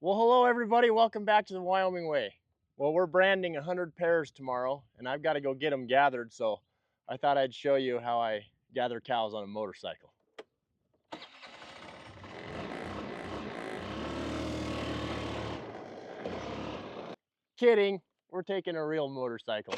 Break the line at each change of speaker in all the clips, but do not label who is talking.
Well, hello everybody. Welcome back to the Wyoming Way. Well, we're branding 100 pairs tomorrow, and I've got to go get them gathered, so I thought I'd show you how I gather cows on a motorcycle. Kidding, we're taking a real motorcycle.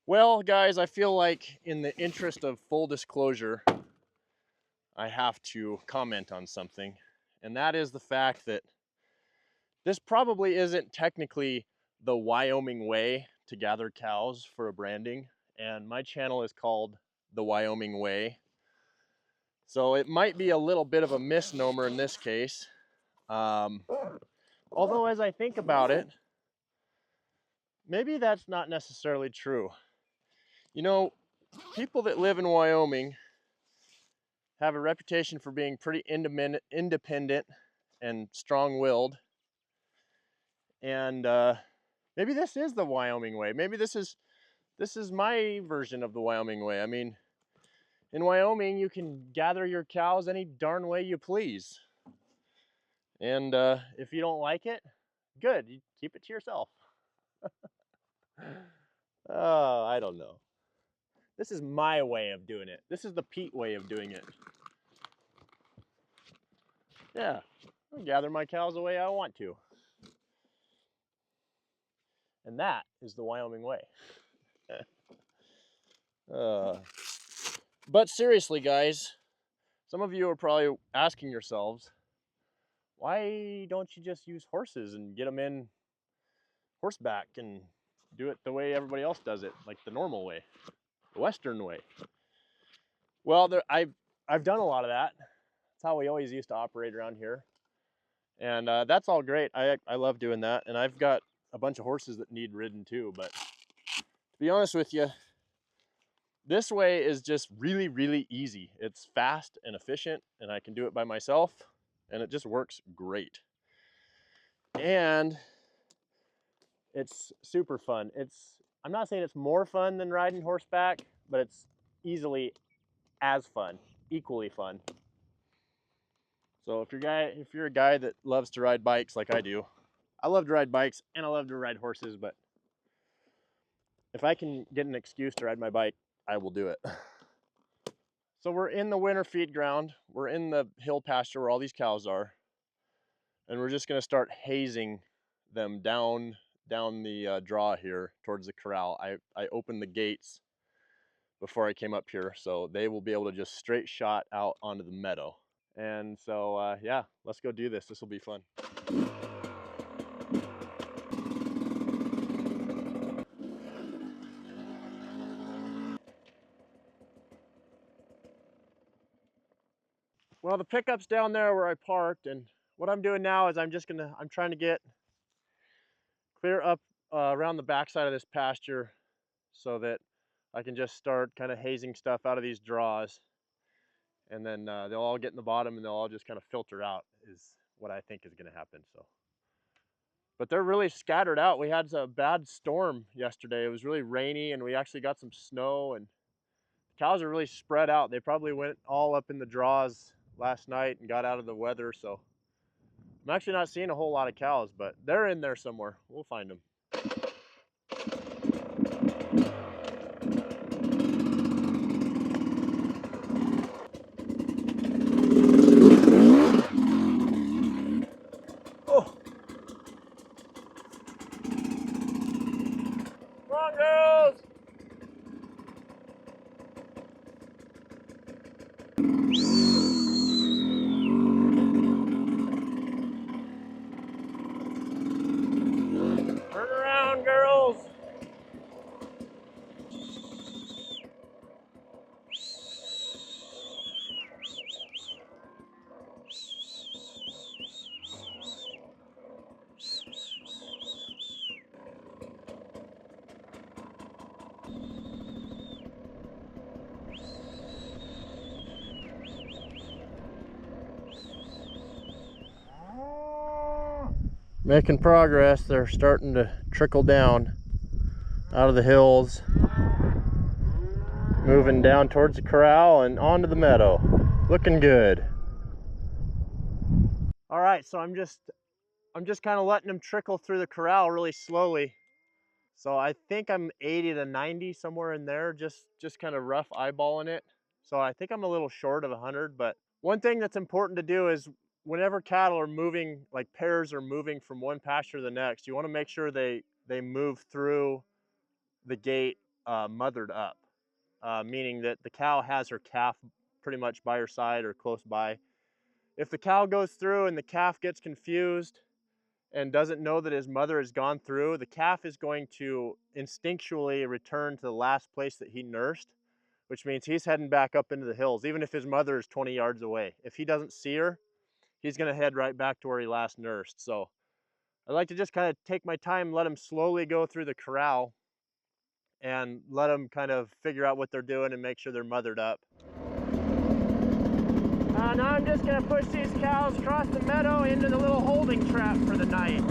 Well, guys, I feel like in the interest of full disclosure, I have to comment on something, and that is the fact that this probably isn't technically the Wyoming way to gather cows for a branding, and my channel is called The Wyoming Way. So it might be a little bit of a misnomer in this case. Although as I think about it, maybe that's not necessarily true. You know, people that live in Wyoming have a reputation for being pretty independent and strong-willed. And maybe this is the Wyoming way. Maybe this is my version of the Wyoming way. I mean, in Wyoming, you can gather your cows any darn way you please. And if you don't like it, good, you keep it to yourself. Oh, I don't know. This is my way of doing it. This is the Pete way of doing it. Yeah, I gather my cows the way I want to. And that is the Wyoming way. But seriously, guys, some of you are probably asking yourselves, why don't you just use horses and get them in horseback and do it the way everybody else does it, like the normal way, the Western way? Well, I've done a lot of that. That's how we always used to operate around here. And that's all great. I love doing that. And I've got a bunch of horses that need ridden too. But to be honest with you, this way is just really, really easy. It's fast and efficient, and I can do it by myself, and it just works great. And it's super fun. I'm not saying it's more fun than riding horseback, but it's easily as fun, equally fun. So if you're a guy that loves to ride bikes like I do, I love to ride bikes and I love to ride horses, but if I can get an excuse to ride my bike, I will do it. So we're in the winter feed ground. We're in the hill pasture where all these cows are. And we're just gonna start hazing them down the draw here towards the corral. I opened the gates before I came up here, so they will be able to just straight shot out onto the meadow. And so, yeah, let's go do this. This will be fun. Well, the pickup's down there where I parked, and what I'm doing now is I'm trying to get clear up around the backside of this pasture so that I can just start kind of hazing stuff out of these draws. And then they'll all get in the bottom and they'll all just kind of filter out is what I think is going to happen. So, but they're really scattered out. We had a bad storm yesterday. It was really rainy and we actually got some snow, and the cows are really spread out. They probably went all up in the draws last night and got out of the weather. So I'm actually not seeing a whole lot of cows, but they're in there somewhere. We'll find them. Making progress. They're starting to trickle down out of the hills, moving down towards the corral and onto the meadow. Looking good. All right, so I'm just kind of letting them trickle through the corral really slowly. So I think I'm 80 to 90, somewhere in there, just kind of rough eyeballing it. So I think I'm a little short of 100, but one thing that's important to do is whenever cattle are moving, like pairs are moving from one pasture to the next, you want to make sure they move through the gate mothered up, meaning that the cow has her calf pretty much by her side or close by. If the cow goes through and the calf gets confused and doesn't know that his mother has gone through, the calf is going to instinctually return to the last place that he nursed, which means he's heading back up into the hills, even if his mother is 20 yards away. If he doesn't see her, he's gonna head right back to where he last nursed. So I like to just kind of take my time, let him slowly go through the corral and let them kind of figure out what they're doing and make sure they're mothered up. Now I'm just gonna push these cows across the meadow into the little holding trap for the night.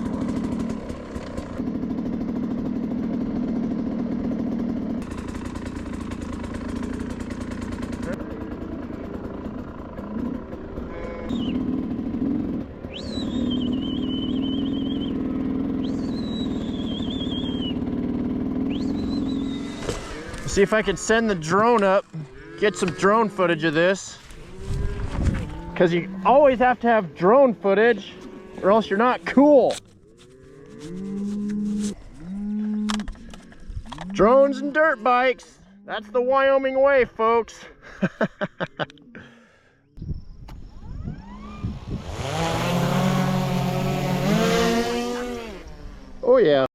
See if I can send the drone up, get some drone footage of this, because you always have to have drone footage or else you're not cool. Drones and dirt bikes, that's the Wyoming way, folks. Oh yeah.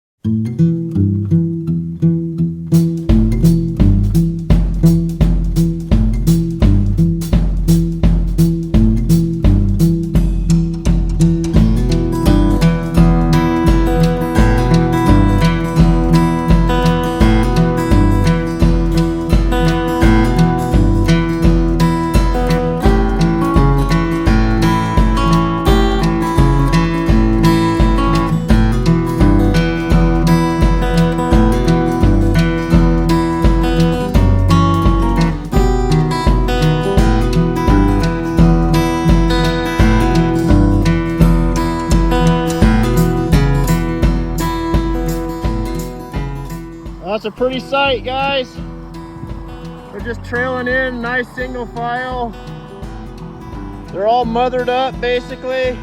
That's a pretty sight, guys. We're just trailing in, nice single file. They're all mothered up, basically.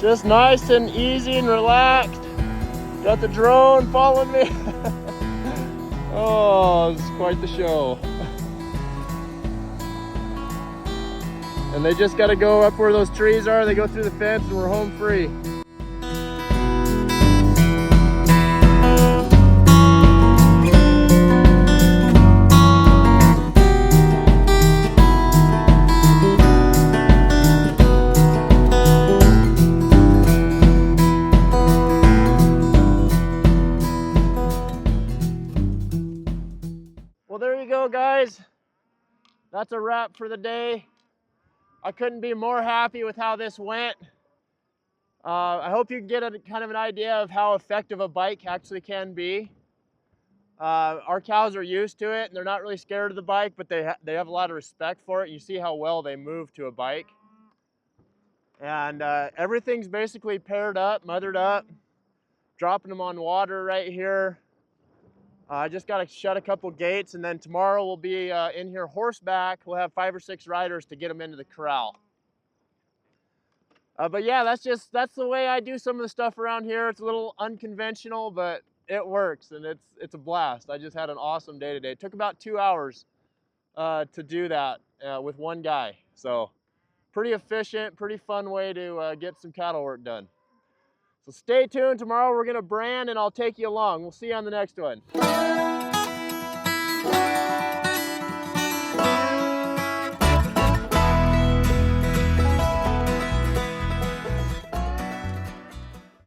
Just nice and easy and relaxed. Got the drone following me. Oh, it's quite the show. And they just got to go up where those trees are. They go through the fence and we're home free. Well, there you go, guys. That's a wrap for the day. I couldn't be more happy with how this went. I hope you can get a kind of an idea of how effective a bike actually can be. Our cows are used to it and they're not really scared of the bike, but they have a lot of respect for it. You see how well they move to a bike. And everything's basically paired up, mothered up, dropping them on water right here. I just got to shut a couple gates, and then tomorrow we'll be in here horseback. We'll have 5 or 6 riders to get them into the corral. But yeah, that's the way I do some of the stuff around here. It's a little unconventional, but it works, and it's a blast. I just had an awesome day today. It took about 2 hours to do that with one guy. So pretty efficient, pretty fun way to get some cattle work done. So stay tuned. Tomorrow we're going to brand, and I'll take you along. We'll see you on the next one.